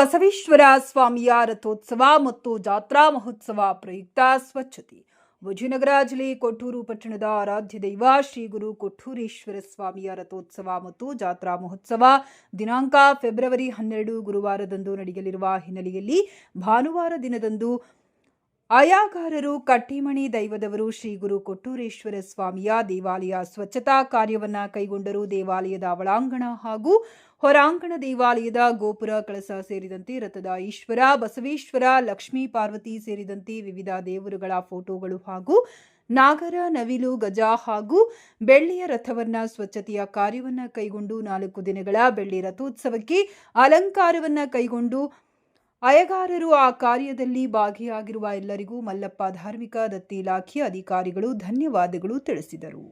ಬಸವೇಶ್ವರ ಸ್ವಾಮಿಯ ರಥೋತ್ಸವ ಮತ್ತು ಜಾತ್ರಾ ಮಹೋತ್ಸವ ಪ್ರಯುಕ್ತ ಸ್ವಚ್ಛತೆ. ವಿಜಯನಗರ ಜಿಲ್ಲೆ ಕೊಟ್ಟೂರು ಪಟ್ಟಣದ ಆರಾಧ್ಯ ದೈವ ಶ್ರೀ ಗುರು ಕೊಟ್ಟೂರೇಶ್ವರ ಸ್ವಾಮಿಯ ರಥೋತ್ಸವ ಮತ್ತು ಜಾತ್ರಾ ಮಹೋತ್ಸವ ದಿನಾಂಕ ಫೆಬ್ರವರಿ 12 ಗುರುವಾರದಂದು ನಡೆಯಲಿರುವ ಹಿನ್ನೆಲೆಯಲ್ಲಿ ಭಾನುವಾರ ದಿನದಂದು ಆಯಾಗಾರರು ಕಟ್ಟಿಮಣಿ ದೈವದವರು ಶ್ರೀ ಗುರು ಕೊಟ್ಟೂರೇಶ್ವರ ಸ್ವಾಮಿಯ ದೇವಾಲಯ ಸ್ವಚ್ಛತಾ ಕಾರ್ಯವನ್ನು ಕೈಗೊಂಡರು. ದೇವಾಲಯದ ಒಳಾಂಗಣ ಹಾಗೂ ಹೊರಾಂಗಣ, ದೇವಾಲಯದ ಗೋಪುರ, ಕಳಸ ಸೇರಿದಂತೆ ರಥದ ಈಶ್ವರ, ಬಸವೇಶ್ವರ, ಲಕ್ಷ್ಮೀ ಪಾರ್ವತಿ ಸೇರಿದಂತೆ ವಿವಿಧ ದೇವರುಗಳ ಫೋಟೋಗಳು ಹಾಗೂ ನಾಗರ, ನವಿಲು, ಗಜ ಹಾಗೂ ಬೆಳ್ಳಿಯ ರಥವನ್ನ ಸ್ವಚ್ಛತೆಯ ಕಾರ್ಯವನ್ನ ಕೈಗೊಂಡು 4 ದಿನಗಳ ಬೆಳ್ಳಿ ರಥೋತ್ಸವಕ್ಕೆ ಅಲಂಕಾರವನ್ನ ಕೈಗೊಂಡು ಅಯ್ಯಗಾರರು ಆ ಕಾರ್ಯದಲ್ಲಿ ಭಾಗಿಯಾಗಿರುವ ಎಲ್ಲರಿಗೂ ಮಲ್ಲಪ್ಪ ಧಾರ್ಮಿಕ ದತ್ತಿ ಇಲಾಖೆಯ ಅಧಿಕಾರಿಗಳು ಧನ್ಯವಾದಗಳು ತಿಳಿಸಿದರು.